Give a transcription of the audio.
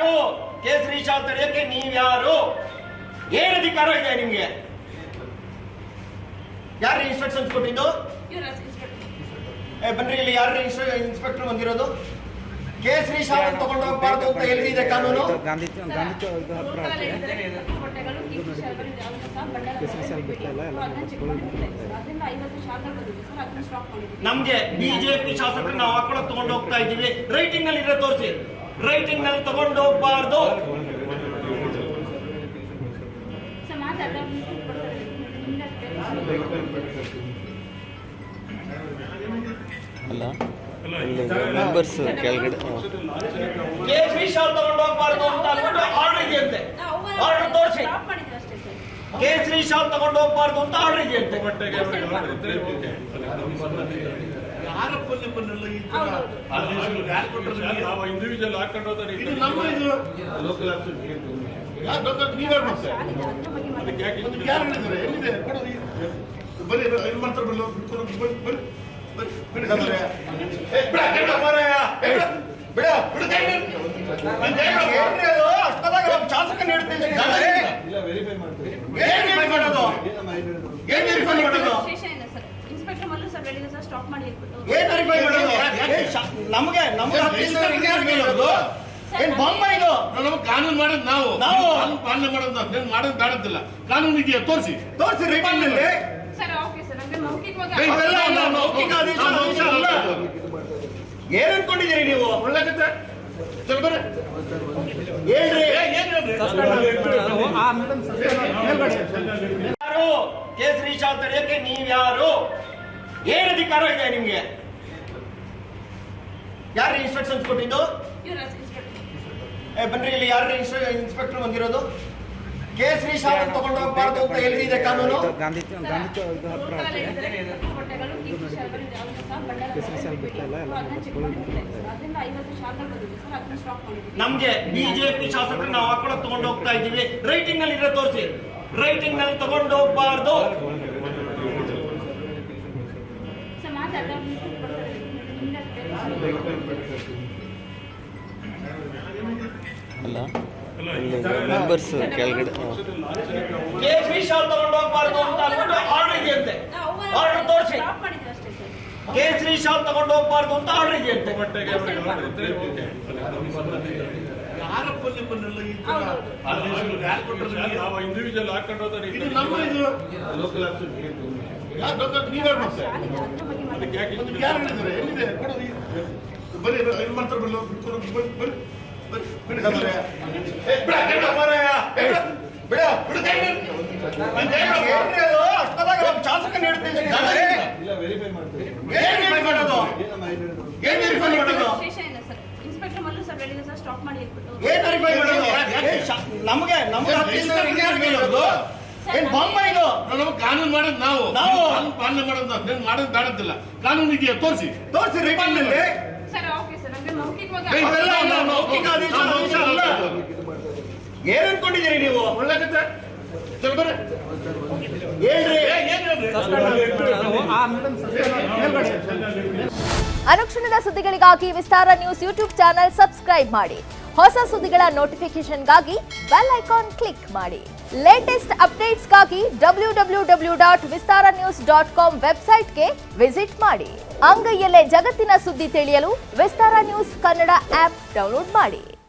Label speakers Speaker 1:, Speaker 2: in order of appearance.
Speaker 1: ಯಾರು ಕೇಸರಿ ಶಾಲ್ ತಡೆಯಕ್ಕೆ ನೀವ್ಯಾರು? ಏನ್ ಅಧಿಕಾರ ಇದೆ ನಿಮ್ಗೆ? ಯಾರು ಇನ್ಸ್ಟ್ರಕ್ಷನ್ಸ್ ಕೊಟ್ಟಿದ್ದು? ಬನ್ರಿ ಇಲ್ಲಿ, ಯಾರು ಇನ್ಸ್ಪೆಕ್ಟರ್ ಬಂದಿರೋದು? ಕೇಸರಿ ಶಾಲ್ ತಗೊಂಡು ಹೋಗ್ಬಾರ್ದು ಅಂತ ಎಲ್ಲಿದೆ ಕಾನೂನು? ನಮ್ಗೆ ಬಿಜೆಪಿ ಶಾಸಕರು ನಾವು ಹಾಕೊಂಡು ತಗೊಂಡು ಹೋಗ್ತಾ ಇದ್ದೀವಿ. ರೈಟಿಂಗ್ ನಲ್ಲಿ ಇದ್ರೆ ತೋರಿಸಿ. ರೈಟಿಂಗ್ ನಲ್ಲಿ ತಗೊಂಡು ಹೋಗ್ಬಾರ್ದು.
Speaker 2: ಅಲ್ಲ ಮೆಂಬರ್ಸ್ ಕೆಳಗಡೆ
Speaker 1: ಕೇಸರಿ ಶಾಲ್ ತಗೊಂಡು ಹೋಗ್ಬಾರ್ದು ಅಂತ ಅಂದ್ಬಿಟ್ಟು ಆರ್ಡರ್ ಇದೆಯಂತೆ. ಆರ್ಡರ್ ತೋರಿಸಿ. ಕೇಸರಿ ಶಾಲ್ ತಗೊಂಡು ಹೋಗ್ಬಾರ್ದು ಅಂತ ಆರ್ಡರ್ ಇದೆಯಂತೆ.
Speaker 3: ಇಂಡಿವಿಜುವಲ್ ಹಾಕೊಂಡು
Speaker 1: ಶಾಸಕ
Speaker 3: ಕಾನೂನು ಮಾಡೋದು ನಾವು ಪಾಲನೆ ಮಾಡೋದು ಮಾಡೋದು ಕಾಣುತ್ತಿಲ್ಲ. ಕಾನೂನು ಇದೆಯಾ? ತೋರಿಸಿ
Speaker 1: ಏನ್ ಅನ್ಕೊಂಡಿದ್ದೀರಿ ನೀವು?
Speaker 3: ಒಳ್ಳೆಗತ್ತೆ
Speaker 1: ಯಾರು ಕೇಸರಿ ಶಾಲ್ ತಡೆಯಕ್ಕೆ ನೀವ್ಯಾರು? ಏನ್ ಅಧಿಕಾರ ಇದೆ ನಿಮ್ಗೆ? ಯಾರು ಇನ್ಸ್ಟ್ರಕ್ಷನ್ಸ್ ಕೊಟ್ಟಿದ್ದು? ಬನ್ರಿ ಇಲ್ಲಿ, ಯಾರು ಇನ್ಸ್ಪೆಕ್ಟರ್ ಬಂದಿರೋದು? ಕೇಸರಿ ಶಾಲ್ ತಗೊಂಡು ಹೋಗ್ಬಾರ್ದು ಅಂತ ಎಲ್ಲಿದೆ ಕಾನೂನು? ನಮ್ಗೆ ಬಿಜೆಪಿ ಶಾಸಕರು ನಾವು ಹಾಕೊಂಡು ತಗೊಂಡು ಹೋಗ್ತಾ ಇದ್ದೀವಿ. ರೈಟಿಂಗ್ ನಲ್ಲಿ ಇದ್ರೆ ತೋರಿಸಿ. ರೈಟಿಂಗ್ ನಲ್ಲಿ ತಗೊಂಡು ಹೋಗ್ಬಾರ್ದು.
Speaker 2: ಅಲ್ಲ ಮೆಂಬರ್ಸ್ ಕೆಳಗಡೆ
Speaker 1: ಕೇಸರಿ ಶಾಲ್ ತಗೊಂಡು ಹೋಗ್ಬಾರ್ದು ಅಂತ ಅಂದ್ಬಿಟ್ಟು ಆರ್ಡರ್ ಇದೆಯಂತೆ. ಆರ್ಡರ್ ತೋರಿಸಿ. ಕೇಸರಿ ಶಾಲ್ ತಗೊಂಡು ಹೋಗ್ಬಾರ್ದು ಅಂತ ಆರ್ಡರ್ ಇದೆಯಂತೆ.
Speaker 3: ಇಂಡಿವಿಜುವಲ್ ಹಾಕೊಂಡು
Speaker 1: ಶಾಸಕ
Speaker 3: ಕಾನೂನು ಮಾಡೋದು ನಾವು ಪಾಲನೆ ಮಾಡೋದು ಮಾಡೋದು ಕಾಣುತ್ತಿಲ್ಲ. ಕಾನೂನು ಇದೆಯಾ? ತೋರಿಸಿ
Speaker 1: ರೈಟಿಂಗ್ ನಲ್ಲಿ. ಏನ್ ಅನ್ಕೊಂಡಿದ್ದೀರಿ ನೀವು?
Speaker 3: ಒಳ್ಳೆಗತ್ತೆ
Speaker 4: ಅನುಕ್ಷಣದ ಸುದ್ದಿಗಳಿಗಾಗಿ ವಿಸ್ತಾರ ನ್ಯೂಸ್ ಯೂಟ್ಯೂಬ್ ಚಾನೆಲ್ ಸಬ್ಸ್ಕ್ರೈಬ್ ಮಾಡಿ. ಹೊಸ ಸುದ್ದಿಗಳ ನೋಟಿಫಿಕೇಶನ್ಗಾಗಿ ಬೆಲ್ ಐಕಾನ್ ಕ್ಲಿಕ್ ಮಾಡಿ. ಲೇಟೆಸ್ಟ್ ಅಪ್ಡೇಟ್ಸ್ಗಾಗಿ www.vistaranews.com ವೆಬ್ಸೈಟ್ಗೆ ವಿಸಿಟ್ ಮಾಡಿ. ಅಂಗೈಯಲ್ಲೇ ಜಗತ್ತಿನ ಸುದ್ದಿ ತಿಳಿಯಲು ವಿಸ್ತಾರ ನ್ಯೂಸ್ ಕನ್ನಡ ಆಪ್ ಡೌನ್ಲೋಡ್ ಮಾಡಿ.